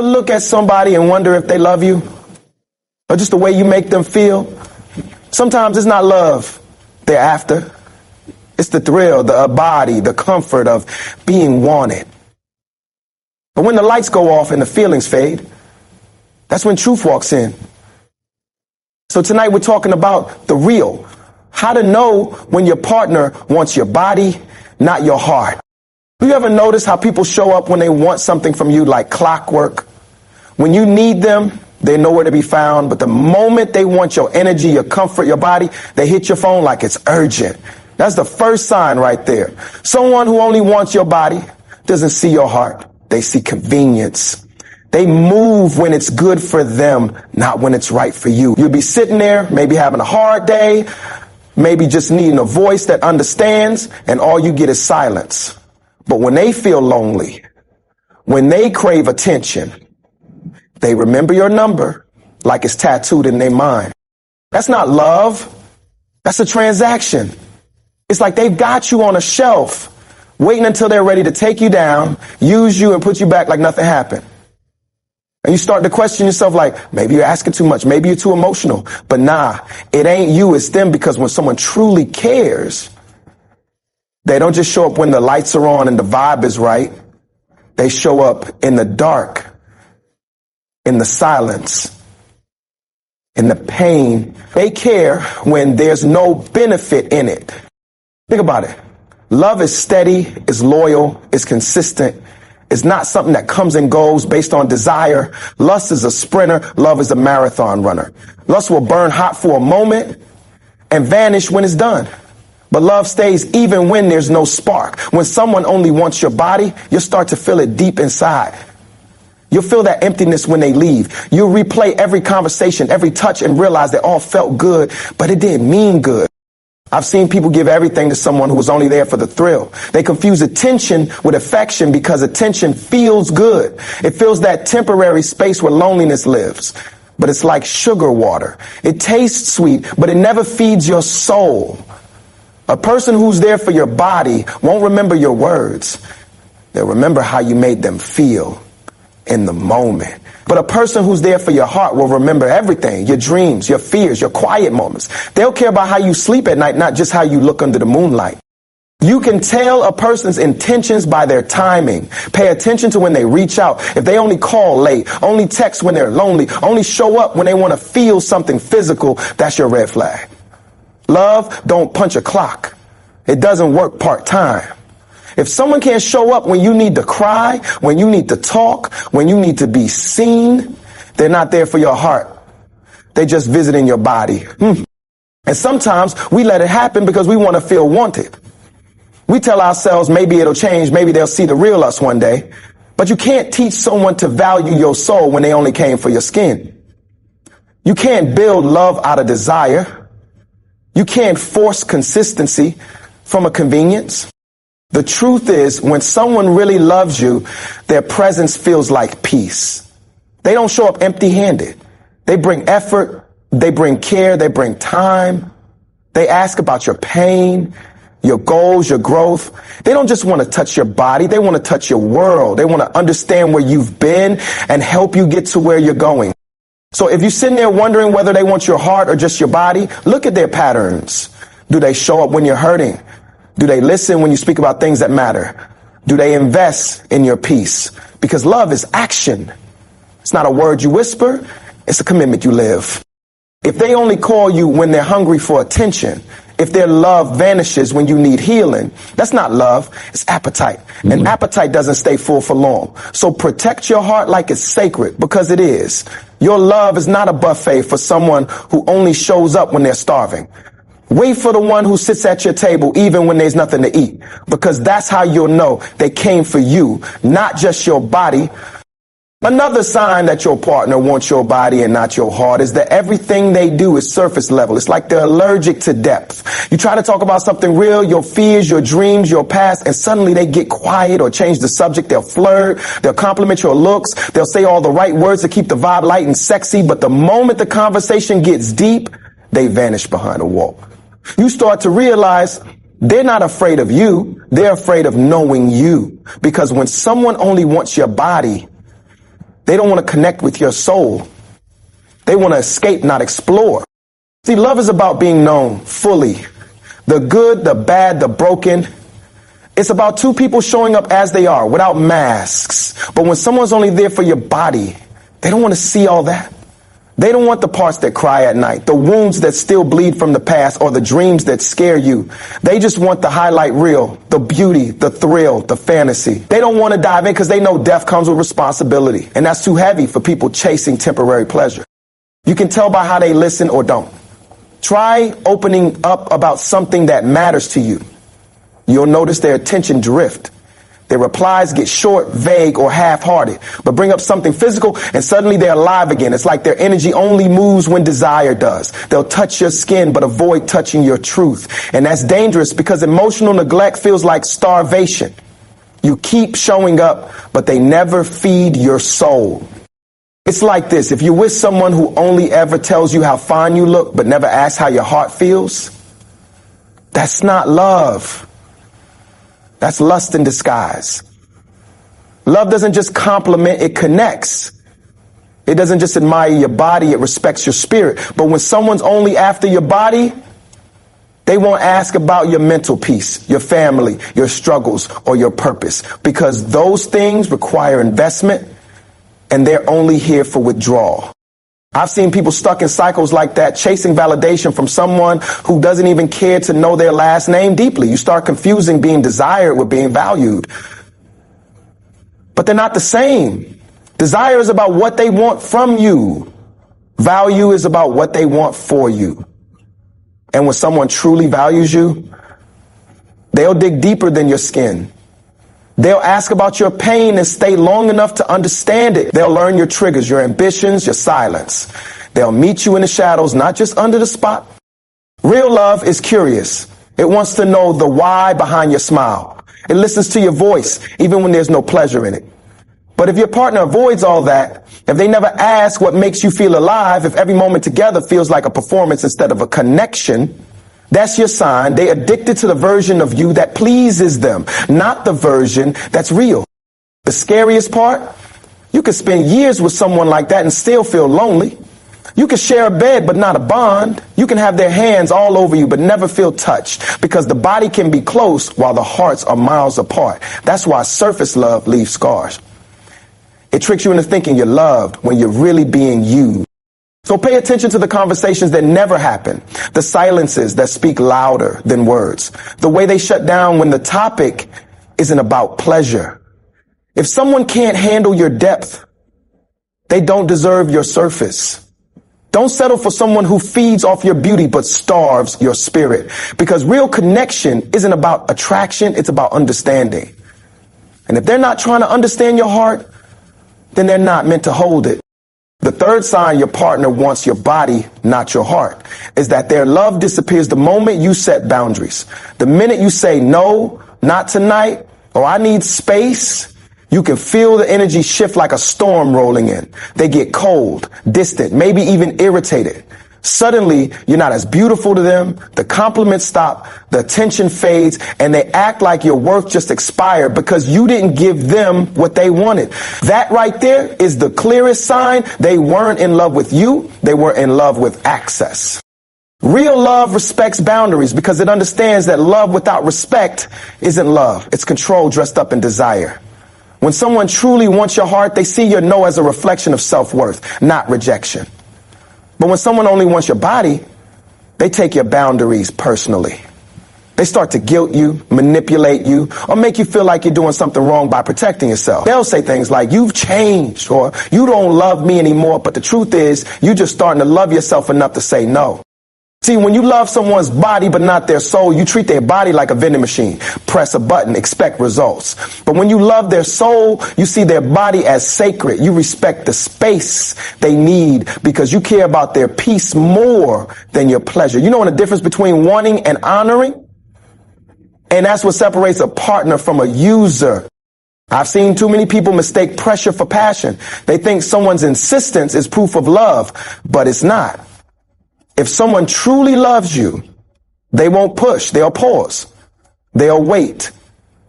ever look at somebody and wonder if they love you? Or just the way you make them feel? Sometimes it's not love they're after. It's the thrill, the body, the comfort of being wanted. But when the lights go off and the feelings fade, that's when truth walks in. So tonight we're talking about the real. How to know when your partner wants your body, not your heart. Do you ever notice how people show up when they want something from you like clockwork? When you need them, they're nowhere to be found. But the moment they want your energy, your comfort, your body, they hit your phone like it's urgent. That's the first sign right there. Someone who only wants your body doesn't see your heart. They see convenience. They move when it's good for them, not when it's right for you. You'll be sitting there, maybe having a hard day, maybe just needing a voice that understands, and all you get is silence. But when they feel lonely, when they crave attention, they remember your number like it's tattooed in their mind. That's not love. That's a transaction. It's like they've got you on a shelf, waiting until they're ready to take you down, use you, and put you back like nothing happened. And you start to question yourself like, maybe you're asking too much, maybe you're too emotional. But nah, it ain't you, it's them, because when someone truly cares, they don't just show up when the lights are on and the vibe is right. They show up in the dark, in the silence, in the pain. They care when there's no benefit in it. Think about it. Love is steady, is loyal, is consistent. It's not something that comes and goes based on desire. Lust is a sprinter. Love is a marathon runner. Lust will burn hot for a moment and vanish when it's done. But love stays even when there's no spark. When someone only wants your body, you'll start to feel it deep inside. You'll feel that emptiness when they leave. You'll replay every conversation, every touch, and realize they all felt good, but it didn't mean good. I've seen people give everything to someone who was only there for the thrill. They confuse attention with affection because attention feels good. It fills that temporary space where loneliness lives. But it's like sugar water. It tastes sweet, but it never feeds your soul. A person who's there for your body won't remember your words. They'll remember how you made them feel in the moment. But a person who's there for your heart will remember everything, your dreams, your fears, your quiet moments. They'll care about how you sleep at night, not just how you look under the moonlight. You can tell a person's intentions by their timing. Pay attention to when they reach out. If they only call late, only text when they're lonely, only show up when they want to feel something physical, that's your red flag. Love don't punch a clock. It doesn't work part-time. If someone can't show up when you need to cry, when you need to talk, when you need to be seen, they're not there for your heart. They're just visiting your body. And sometimes we let it happen because we want to feel wanted. We tell ourselves maybe it'll change, maybe they'll see the real us one day. But you can't teach someone to value your soul when they only came for your skin. You can't build love out of desire. You can't force consistency from a convenience. The truth is, when someone really loves you, their presence feels like peace. They don't show up empty-handed. They bring effort, they bring care, they bring time. They ask about your pain, your goals, your growth. They don't just want to touch your body, they want to touch your world. They want to understand where you've been and help you get to where you're going. So if you're sitting there wondering whether they want your heart or just your body, look at their patterns. Do they show up when you're hurting? Do they listen when you speak about things that matter? Do they invest in your peace? Because love is action. It's not a word you whisper. It's a commitment you live. If they only call you when they're hungry for attention, if their love vanishes when you need healing, that's not love. It's appetite. And appetite doesn't stay full for long. So protect your heart like it's sacred, because it is. Your love is not a buffet for someone who only shows up when they're starving. Wait for the one who sits at your table even when there's nothing to eat, because that's how you'll know they came for you, not just your body. Another sign that your partner wants your body and not your heart is that everything they do is surface level. It's like they're allergic to depth. You try to talk about something real, your fears, your dreams, your past, and suddenly they get quiet or change the subject. They'll flirt. They'll compliment your looks. They'll say all the right words to keep the vibe light and sexy. But the moment the conversation gets deep, they vanish behind a wall. You start to realize they're not afraid of you. They're afraid of knowing you. Because when someone only wants your body, They don't want to connect with your soul. They want to escape, not explore. See, love is about being known fully. The good, the bad, the broken. It's about two people showing up as they are, without masks. But when someone's only there for your body, they don't want to see all that. They don't want the parts that cry at night, the wounds that still bleed from the past, or the dreams that scare you. They just want the highlight reel, the beauty, the thrill, the fantasy. They don't want to dive in because they know death comes with responsibility. And that's too heavy for people chasing temporary pleasure. You can tell by how they listen or don't. Try opening up about something that matters to you. You'll notice their attention drift. Their replies get short, vague, or half-hearted. But bring up something physical and suddenly they're alive again. It's like their energy only moves when desire does. They'll touch your skin but avoid touching your truth. And that's dangerous because emotional neglect feels like starvation. You keep showing up, but they never feed your soul. It's like this. If you're with someone who only ever tells you how fine you look but never asks how your heart feels, that's not love. That's lust in disguise. Love doesn't just compliment, it connects. It doesn't just admire your body, it respects your spirit. But when someone's only after your body, they won't ask about your mental peace, your family, your struggles, or your purpose. Because those things require investment, and they're only here for withdrawal. I've seen people stuck in cycles like that, chasing validation from someone who doesn't even care to know their last name deeply. You start confusing being desired with being valued. But they're not the same. Desire is about what they want from you. Value is about what they want for you. And when someone truly values you, they'll dig deeper than your skin. They'll ask about your pain and stay long enough to understand it. They'll learn your triggers, your ambitions, your silence. They'll meet you in the shadows, not just under the spot. Real love is curious. It wants to know the why behind your smile. It listens to your voice, even when there's no pleasure in it. But if your partner avoids all that, if they never ask what makes you feel alive, if every moment together feels like a performance instead of a connection, that's your sign. They're addicted to the version of you that pleases them, not the version that's real. The scariest part, you could spend years with someone like that and still feel lonely. You can share a bed, but not a bond. You can have their hands all over you, but never feel touched, because the body can be close while the hearts are miles apart. That's why surface love leaves scars. It tricks you into thinking you're loved when you're really being used. So pay attention to the conversations that never happen, the silences that speak louder than words, the way they shut down when the topic isn't about pleasure. If someone can't handle your depth, they don't deserve your surface. Don't settle for someone who feeds off your beauty but starves your spirit, because real connection isn't about attraction, it's about understanding. And if they're not trying to understand your heart, then they're not meant to hold it. The third sign your partner wants your body, not your heart, is that their love disappears the moment you set boundaries. The minute you say, no, not tonight, or I need space, you can feel the energy shift like a storm rolling in. They get cold, distant, maybe even irritated. Suddenly, you're not as beautiful to them, the compliments stop, the attention fades, and they act like your worth just expired because you didn't give them what they wanted. That right there is the clearest sign they weren't in love with you, they were in love with access. Real love respects boundaries because it understands that love without respect isn't love. It's control dressed up in desire. When someone truly wants your heart, they see your no as a reflection of self-worth, not rejection. But when someone only wants your body, they take your boundaries personally. They start to guilt you, manipulate you, or make you feel like you're doing something wrong by protecting yourself. They'll say things like, you've changed, or you don't love me anymore. But the truth is, you're just starting to love yourself enough to say no. See, when you love someone's body but not their soul, you treat their body like a vending machine. Press a button, expect results. But when you love their soul, you see their body as sacred. You respect the space they need because you care about their peace more than your pleasure. You know the difference between wanting and honoring? And that's what separates a partner from a user. I've seen too many people mistake pressure for passion. They think someone's insistence is proof of love, but it's not. If someone truly loves you, they won't push. They'll pause. They'll wait.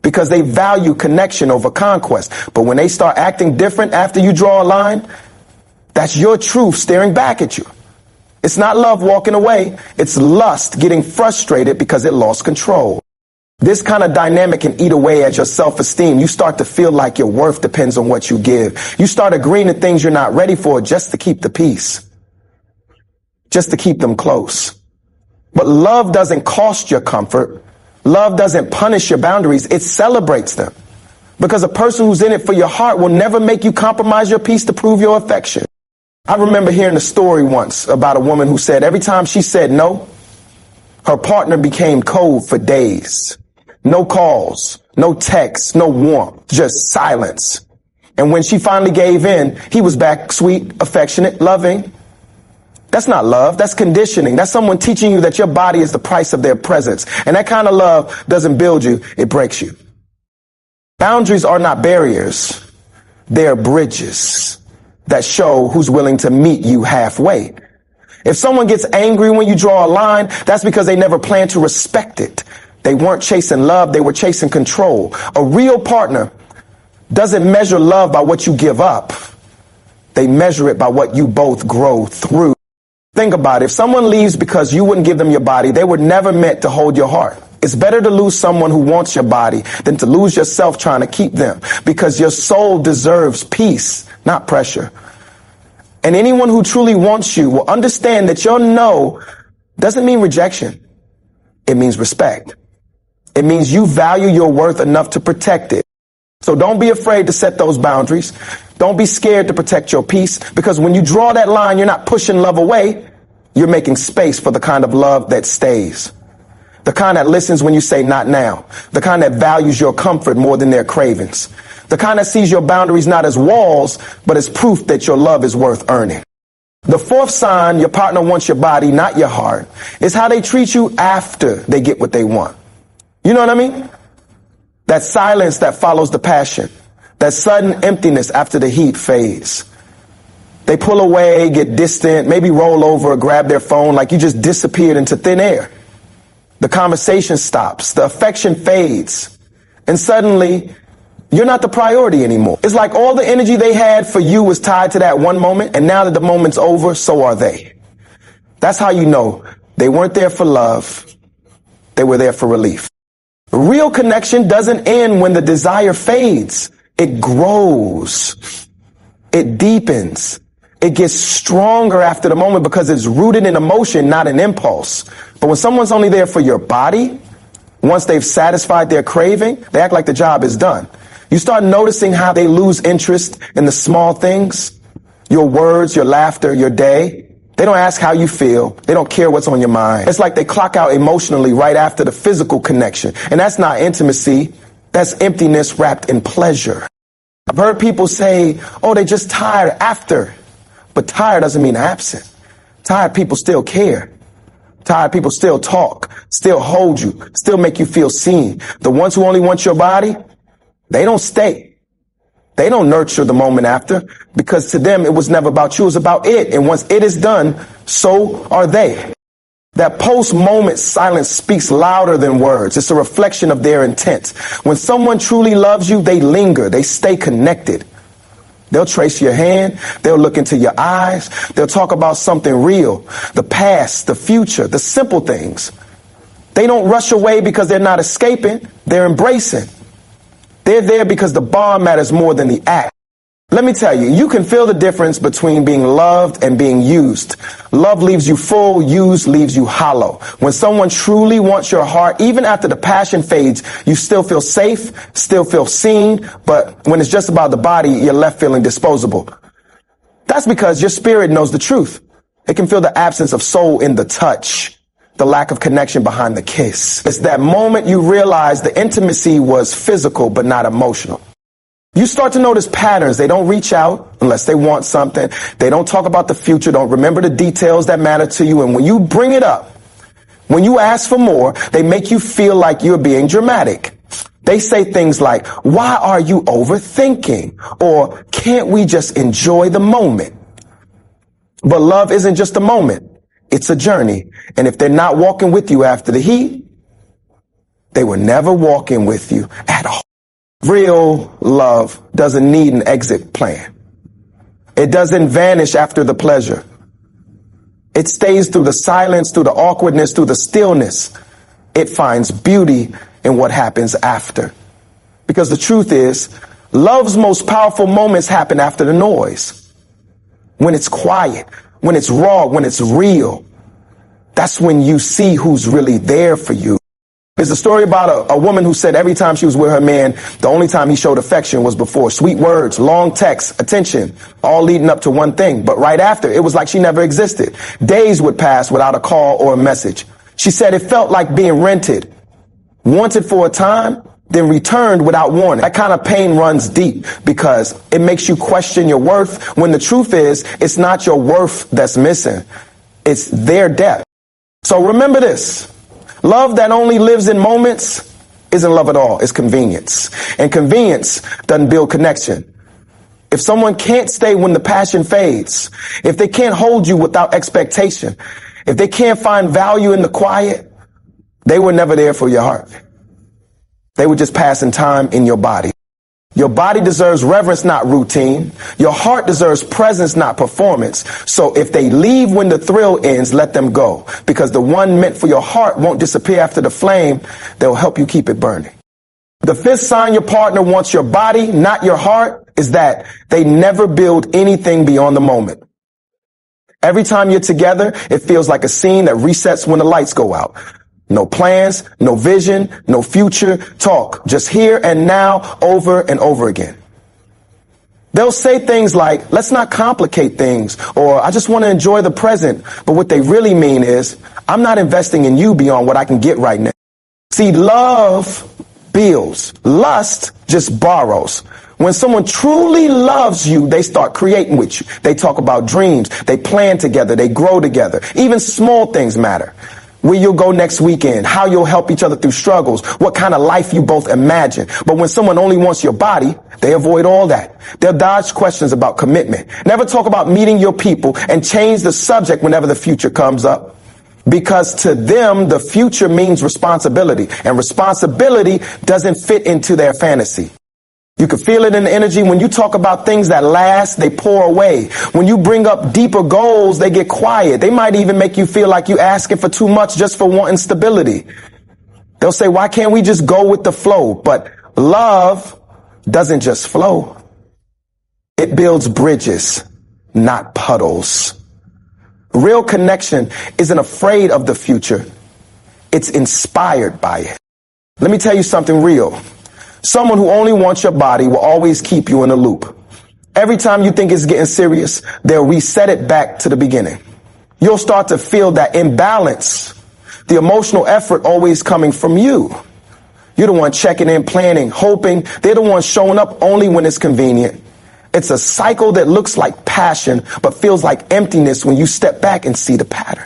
because they value connection over conquest. But when they start acting different after you draw a line, that's your truth staring back at you. It's not love walking away. It's lust getting frustrated because it lost control. This kind of dynamic can eat away at your self-esteem. You start to feel like your worth depends on what you give. You start agreeing to things you're not ready for just to keep the peace, just to keep them close. But love doesn't cost your comfort. Love doesn't punish your boundaries. It celebrates them. Because a person who's in it for your heart will never make you compromise your peace to prove your affection. I remember hearing a story once about a woman who said every time she said no, her partner became cold for days. No calls, no texts, no warmth, just silence. And when she finally gave in, he was back sweet, affectionate, loving. That's not love. That's conditioning. That's someone teaching you that your body is the price of their presence. And that kind of love doesn't build you. It breaks you. Boundaries are not barriers. They're bridges that show who's willing to meet you halfway. If someone gets angry when you draw a line, that's because they never planned to respect it. They weren't chasing love. They were chasing control. A real partner doesn't measure love by what you give up. They measure it by what you both grow through. Think about it. If someone leaves because you wouldn't give them your body, they were never meant to hold your heart. It's better to lose someone who wants your body than to lose yourself trying to keep them, because your soul deserves peace, not pressure. And anyone who truly wants you will understand that your no doesn't mean rejection. It means respect. It means you value your worth enough to protect it. So don't be afraid to set those boundaries. Don't be scared to protect your peace, because when you draw that line, you're not pushing love away. You're making space for the kind of love that stays. The kind that listens when you say not now. The kind that values your comfort more than their cravings. The kind that sees your boundaries not as walls, but as proof that your love is worth earning. The fourth sign your partner wants your body, not your heart, is how they treat you after they get what they want. You know what I mean? That silence that follows the passion. That sudden emptiness after the heat fades. They pull away, get distant, maybe roll over or grab their phone like you just disappeared into thin air. The conversation stops. The affection fades. And suddenly, you're not the priority anymore. It's like all the energy they had for you was tied to that one moment, and now that the moment's over, so are they. That's how you know they weren't there for love. They were there for relief. Real connection doesn't end when the desire fades. It grows. It deepens. It gets stronger after the moment because it's rooted in emotion, not an impulse. But when someone's only there for your body, once they've satisfied their craving, they act like the job is done. You start noticing how they lose interest in the small things, your words, your laughter, your day. They don't ask how you feel. They don't care what's on your mind. It's like they clock out emotionally right after the physical connection. And that's not intimacy. That's emptiness wrapped in pleasure. I've heard people say, oh, they're just tired after. But tired doesn't mean absent. Tired people still care. Tired people still talk, still hold you, still make you feel seen. The ones who only want your body, they don't stay. They don't nurture the moment after, because to them it was never about you, it was about it. And once it is done, so are they. That post-moment silence speaks louder than words. It's a reflection of their intent. When someone truly loves you, they linger, they stay connected. They'll trace your hand. They'll look into your eyes. They'll talk about something real, the past, the future, the simple things. They don't rush away because they're not escaping. They're embracing. They're there because the bond matters more than the act. Let me tell you, you can feel the difference between being loved and being used. Love leaves you full, used leaves you hollow. When someone truly wants your heart, even after the passion fades, you still feel safe, still feel seen, but when it's just about the body, you're left feeling disposable. That's because your spirit knows the truth. It can feel the absence of soul in the touch, the lack of connection behind the kiss. It's that moment you realize the intimacy was physical but not emotional. You start to notice patterns. They don't reach out unless they want something. They don't talk about the future, don't remember the details that matter to you. And when you bring it up, when you ask for more, they make you feel like you're being dramatic. They say things like, why are you overthinking? Or can't we just enjoy the moment? But love isn't just a moment. It's a journey. And if they're not walking with you after the heat, They were never walking with you at all. Real love doesn't need an exit plan. It doesn't vanish after the pleasure. It stays through the silence, through the awkwardness, through the stillness. It finds beauty in what happens after. Because the truth is, love's most powerful moments happen after the noise. When it's quiet, when it's raw, when it's real. That's when you see who's really there for you. There's a story about a woman who said every time she was with her man, the only time he showed affection was before. Sweet words, long texts, attention, all leading up to one thing. But right after, it was like she never existed. Days would pass without a call or a message. She said it felt like being rented, wanted for a time, then returned without warning. That kind of pain runs deep because it makes you question your worth when the truth is, it's not your worth that's missing. It's their depth. So remember this. Love that only lives in moments isn't love at all. It's convenience. And convenience doesn't build connection. If someone can't stay when the passion fades, if they can't hold you without expectation, if they can't find value in the quiet, they were never there for your heart. They were just passing time in your body. Your body deserves reverence, not routine. Your heart deserves presence, not performance. So if they leave when the thrill ends, let them go. Because the one meant for your heart won't disappear after the flame. They'll help you keep it burning. The fifth sign your partner wants your body, not your heart, is that they never build anything beyond the moment. Every time you're together, it feels like a scene that resets when the lights go out. No plans, no vision, no future talk. Just here and now, over and over again. They'll say things like, let's not complicate things, or I just want to enjoy the present. But what they really mean is, I'm not investing in you beyond what I can get right now. See, love builds. Lust just borrows. When someone truly loves you, they start creating with you. They talk about dreams. They plan together. They grow together. Even small things matter. Where you'll go next weekend, how you'll help each other through struggles, what kind of life you both imagine. But when someone only wants your body, they avoid all that. They'll dodge questions about commitment. Never talk about meeting your people and change the subject whenever the future comes up. Because to them, the future means responsibility, and responsibility doesn't fit into their fantasy. You can feel it in the energy. When you talk about things that last, they pour away. When you bring up deeper goals, they get quiet. They might even make you feel like you're asking for too much just for wanting stability. They'll say, why can't we just go with the flow? But love doesn't just flow. It builds bridges, not puddles. Real connection isn't afraid of the future. It's inspired by it. Let me tell you something real. Someone who only wants your body will always keep you in a loop. Every time you think it's getting serious, they'll reset it back to the beginning. You'll start to feel that imbalance, the emotional effort always coming from you. You're the one checking in, planning, hoping. They're the one showing up only when it's convenient. It's a cycle that looks like passion, but feels like emptiness when you step back and see the pattern.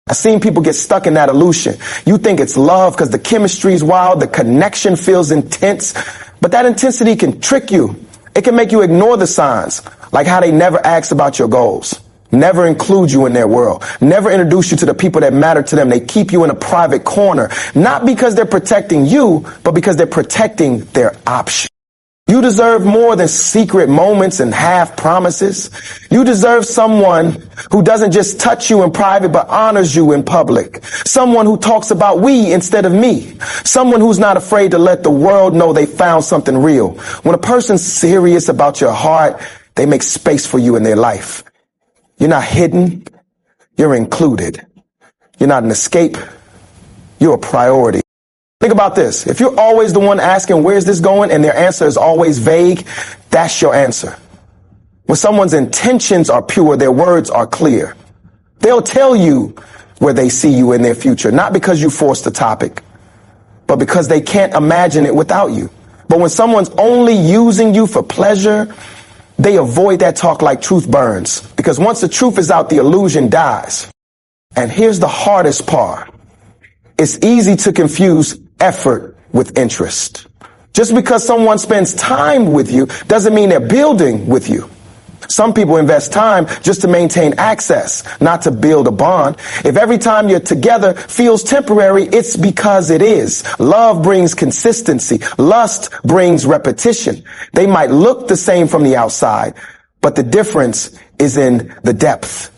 I've seen people get stuck in that illusion. You think it's love because the chemistry is wild, the connection feels intense, but that intensity can trick you. It can make you ignore the signs, like how they never ask about your goals, never include you in their world, never introduce you to the people that matter to them. They keep you in a private corner, not because they're protecting you, but because they're protecting their option. You deserve more than secret moments and half promises. You deserve someone who doesn't just touch you in private, but honors you in public. Someone who talks about we instead of me. Someone who's not afraid to let the world know they found something real. When a person's serious about your heart, they make space for you in their life. You're not hidden. You're included. You're not an escape. You're a priority. Think about this. If you're always the one asking, where's this going? And their answer is always vague, that's your answer. When someone's intentions are pure, their words are clear. They'll tell you where they see you in their future, not because you forced the topic, but because they can't imagine it without you. But when someone's only using you for pleasure, they avoid that talk like truth burns. Because once the truth is out, the illusion dies. And here's the hardest part. It's easy to confuse effort with interest. Just because someone spends time with you doesn't mean they're building with you. Some people invest time just to maintain access, not to build a bond. If every time you're together feels temporary, it's because it is. Love brings consistency. Lust brings repetition. They might look the same from the outside, but the difference is in the depth.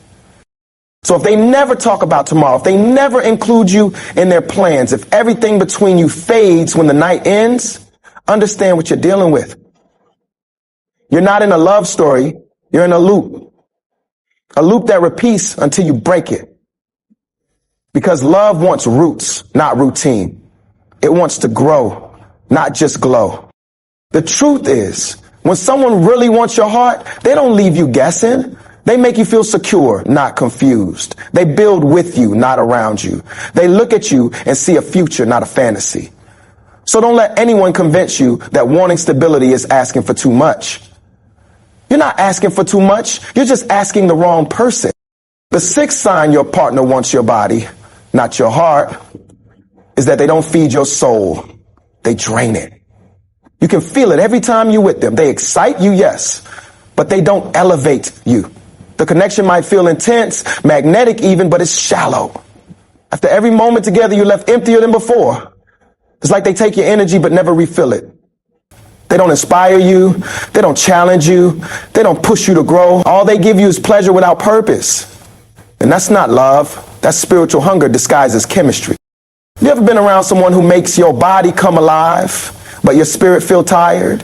So if they never talk about tomorrow, if they never include you in their plans, if everything between you fades when the night ends, understand what you're dealing with. You're not in a love story. You're in a loop that repeats until you break it. Because love wants roots, not routine. It wants to grow, not just glow. The truth is, when someone really wants your heart, they don't leave you guessing. They make you feel secure, not confused. They build with you, not around you. They look at you and see a future, not a fantasy. So don't let anyone convince you that wanting stability is asking for too much. You're not asking for too much. You're just asking the wrong person. The sixth sign your partner wants your body, not your heart, is that they don't feed your soul. They drain it. You can feel it every time you're with them. They excite you, yes, but they don't elevate you. The connection might feel intense, magnetic even, but it's shallow. After every moment together, you're left emptier than before. It's like they take your energy but never refill it. They don't inspire you. They don't challenge you. They don't push you to grow. All they give you is pleasure without purpose. And that's not love. That's spiritual hunger disguised as chemistry. You ever been around someone who makes your body come alive, but your spirit feel tired?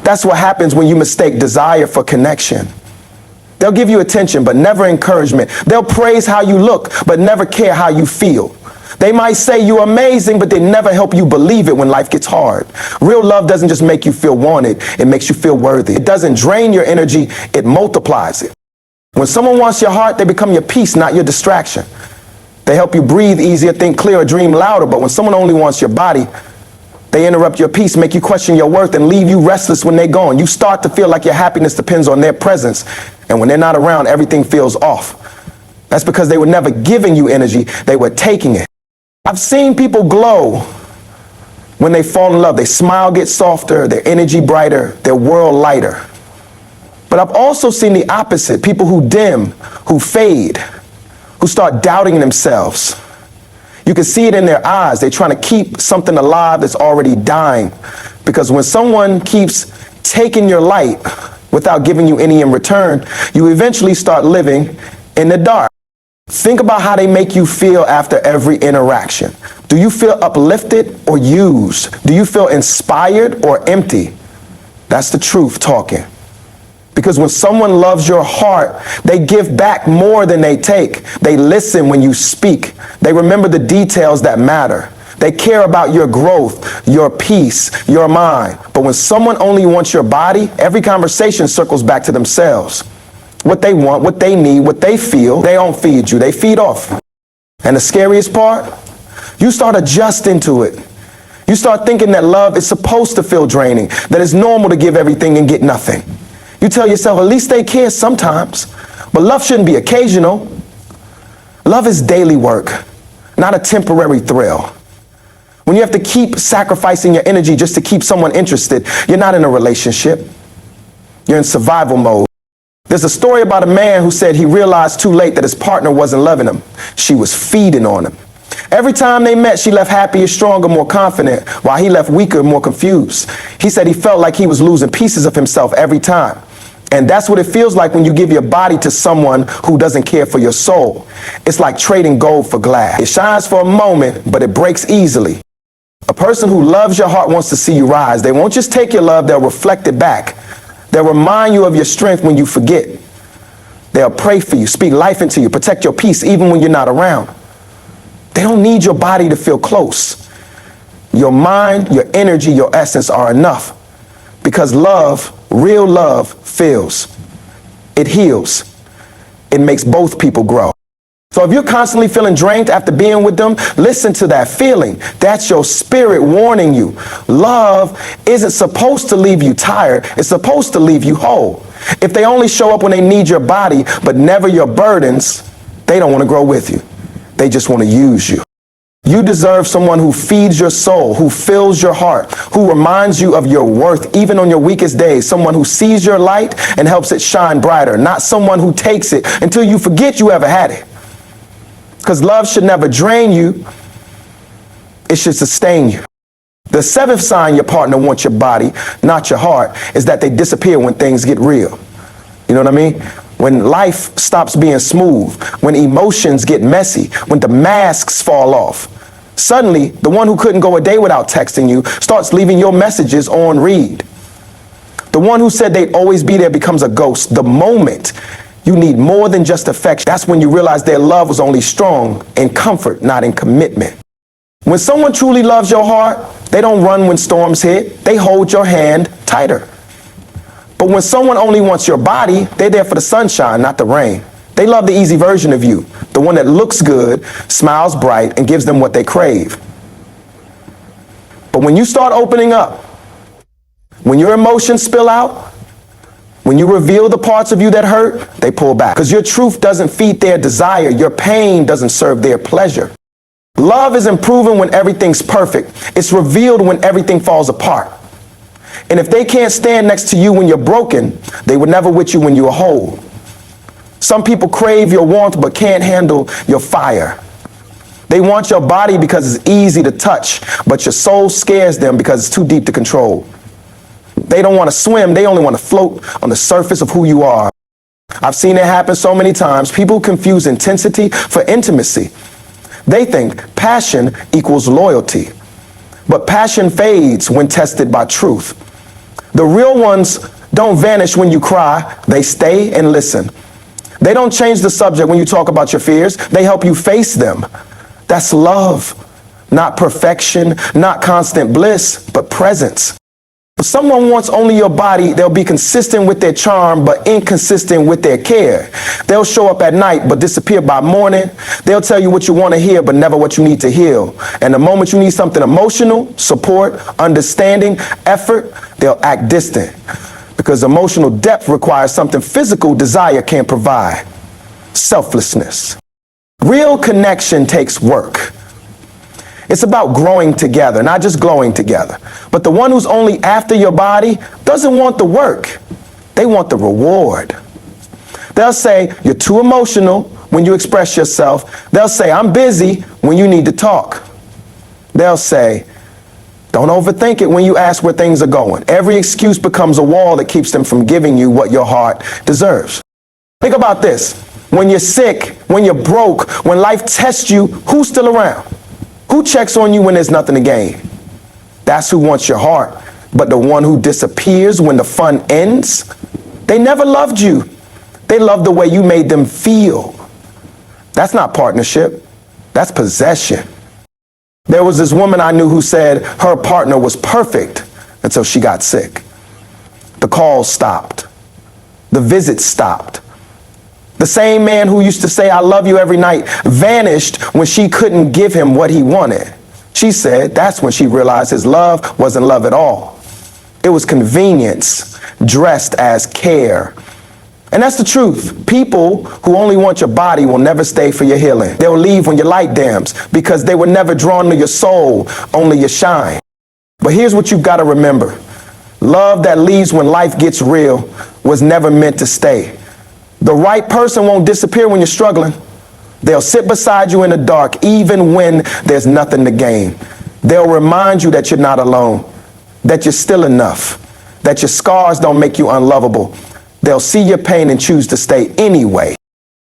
That's what happens when you mistake desire for connection. They'll give you attention, but never encouragement. They'll praise how you look, but never care how you feel. They might say you're amazing, but they never help you believe it when life gets hard. Real love doesn't just make you feel wanted, it makes you feel worthy. It doesn't drain your energy, it multiplies it. When someone wants your heart, they become your peace, not your distraction. They help you breathe easier, think clearer, dream louder, but when someone only wants your body, they interrupt your peace, make you question your worth, and leave you restless when they're gone. You start to feel like your happiness depends on their presence, and when they're not around, everything feels off. That's because they were never giving you energy, they were taking it. I've seen people glow when they fall in love. Their smile gets softer, their energy brighter, their world lighter. But I've also seen the opposite, people who dim, who fade, who start doubting themselves. You can see it in their eyes. They're trying to keep something alive that's already dying. Because when someone keeps taking your light without giving you any in return, you eventually start living in the dark. Think about how they make you feel after every interaction. Do you feel uplifted or used? Do you feel inspired or empty? That's the truth talking. Because when someone loves your heart, they give back more than they take. They listen when you speak. They remember the details that matter. They care about your growth, your peace, your mind. But when someone only wants your body, every conversation circles back to themselves. What they want, what they need, what they feel, they don't feed you, they feed off. And the scariest part, you start adjusting to it. You start thinking that love is supposed to feel draining, that it's normal to give everything and get nothing. You tell yourself, at least they care sometimes. But love shouldn't be occasional. Love is daily work, not a temporary thrill. When you have to keep sacrificing your energy just to keep someone interested, you're not in a relationship. You're in survival mode. There's a story about a man who said he realized too late that his partner wasn't loving him. She was feeding on him. Every time they met, she left happier, stronger, more confident, while he left weaker, more confused. He said he felt like he was losing pieces of himself every time. And that's what it feels like when you give your body to someone who doesn't care for your soul. It's like trading gold for glass. It shines for a moment, but it breaks easily. A person who loves your heart wants to see you rise. They won't just take your love, they'll reflect it back. They'll remind you of your strength when you forget. They'll pray for you, speak life into you, protect your peace even when you're not around. They don't need your body to feel close. Your mind, your energy, your essence are enough. Because love, real love, fills. It heals. It makes both people grow. So if you're constantly feeling drained after being with them, listen to that feeling. That's your spirit warning you. Love isn't supposed to leave you tired. It's supposed to leave you whole. If they only show up when they need your body, but never your burdens, they don't want to grow with you. They just want to use you. You deserve someone who feeds your soul, who fills your heart, who reminds you of your worth even on your weakest days, someone who sees your light and helps it shine brighter, not someone who takes it until you forget you ever had it. Because love should never drain you, it should sustain you. The seventh sign your partner wants your body, not your heart, is that they disappear when things get real. You know what I mean? When life stops being smooth, when emotions get messy, when the masks fall off. Suddenly, the one who couldn't go a day without texting you starts leaving your messages on read. The one who said they'd always be there becomes a ghost. The moment you need more than just affection, that's when you realize their love was only strong in comfort, not in commitment. When someone truly loves your heart, they don't run when storms hit. They hold your hand tighter. But when someone only wants your body, they're there for the sunshine, not the rain. They love the easy version of you, the one that looks good, smiles bright, and gives them what they crave. But when you start opening up, when your emotions spill out, when you reveal the parts of you that hurt, they pull back. Because your truth doesn't feed their desire. Your pain doesn't serve their pleasure. Love isn't proven when everything's perfect. It's revealed when everything falls apart. And if they can't stand next to you when you're broken, they would never with you when you're whole. Some people crave your warmth but can't handle your fire. They want your body because it's easy to touch, but your soul scares them because it's too deep to control. They don't want to swim, they only want to float on the surface of who you are. I've seen it happen so many times. People confuse intensity for intimacy. They think passion equals loyalty, but passion fades when tested by truth. The real ones don't vanish when you cry, they stay and listen. They don't change the subject when you talk about your fears, they help you face them. That's love, not perfection, not constant bliss, but presence. If someone wants only your body, they'll be consistent with their charm, but inconsistent with their care. They'll show up at night, but disappear by morning. They'll tell you what you want to hear, but never what you need to heal. And the moment you need something emotional, support, understanding, effort, they'll act distant. Because emotional depth requires something physical desire can't provide. Selflessness. Real connection takes work. It's about growing together, not just glowing together. But the one who's only after your body doesn't want the work. They want the reward. They'll say, you're too emotional when you express yourself. They'll say, I'm busy when you need to talk. They'll say, don't overthink it when you ask where things are going. Every excuse becomes a wall that keeps them from giving you what your heart deserves. Think about this. When you're sick, when you're broke, when life tests you, who's still around? Who checks on you when there's nothing to gain? That's who wants your heart. But the one who disappears when the fun ends, they never loved you. They loved the way you made them feel. That's not partnership. That's possession. There was this woman I knew who said her partner was perfect until she got sick. The calls stopped. The visits stopped. The same man who used to say, I love you every night, vanished when she couldn't give him what he wanted. She said that's when she realized his love wasn't love at all. It was convenience dressed as care. And that's the truth. People who only want your body will never stay for your healing. They'll leave when your light dims because they were never drawn to your soul, only your shine. But here's what you've got to remember. Love that leaves when life gets real was never meant to stay. The right person won't disappear when you're struggling. They'll sit beside you in the dark, even when there's nothing to gain. They'll remind you that you're not alone, that you're still enough, that your scars don't make you unlovable. They'll see your pain and choose to stay anyway.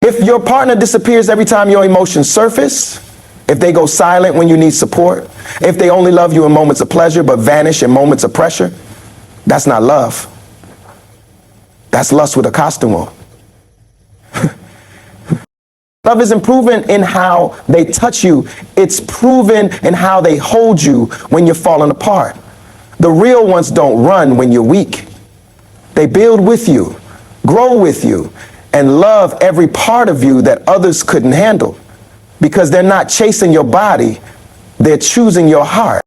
If your partner disappears every time your emotions surface, if they go silent when you need support, if they only love you in moments of pleasure but vanish in moments of pressure, that's not love. That's lust with a costume on. Love isn't proven in how they touch you. It's proven in how they hold you when you're falling apart. The real ones don't run when you're weak. They build with you, grow with you, and love every part of you that others couldn't handle. Because they're not chasing your body, they're choosing your heart.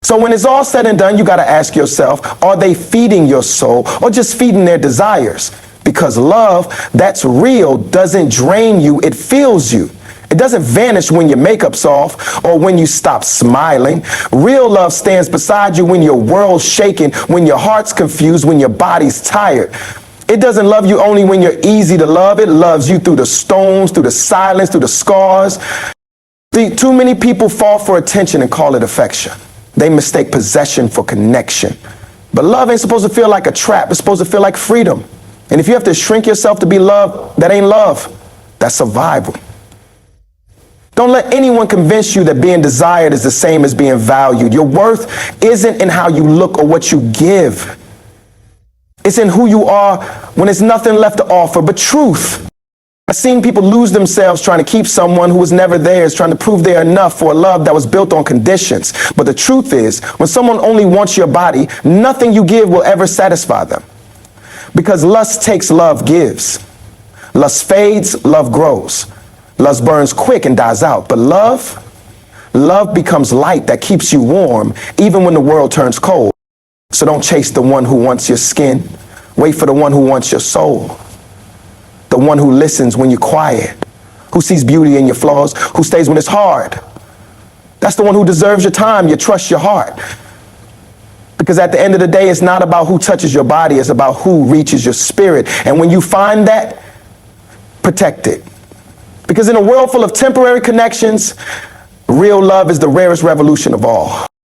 So when it's all said and done, you got to ask yourself, are they feeding your soul or just feeding their desires? Because love that's real doesn't drain you, it fills you. It doesn't vanish when your makeup's off or when you stop smiling. Real love stands beside you when your world's shaking, when your heart's confused, when your body's tired. It doesn't love you only when you're easy to love. It loves you through the storms, through the silence, through the scars. Too many people fall for attention and call it affection. They mistake possession for connection. But love ain't supposed to feel like a trap. It's supposed to feel like freedom. And if you have to shrink yourself to be loved, that ain't love. That's survival. Don't let anyone convince you that being desired is the same as being valued. Your worth isn't in how you look or what you give. It's in who you are when there's nothing left to offer but truth. I've seen people lose themselves trying to keep someone who was never theirs, trying to prove they're enough for a love that was built on conditions. But the truth is, when someone only wants your body, nothing you give will ever satisfy them. Because lust takes, love gives. Lust fades, love grows. Lust burns quick and dies out. But love becomes light that keeps you warm, even when the world turns cold. So don't chase the one who wants your skin. Wait for the one who wants your soul. The one who listens when you're quiet, who sees beauty in your flaws, who stays when it's hard. That's the one who deserves your time, your trust, your heart. Because at the end of the day, it's not about who touches your body, it's about who reaches your spirit. And when you find that, protect it. Because in a world full of temporary connections, real love is the rarest revolution of all.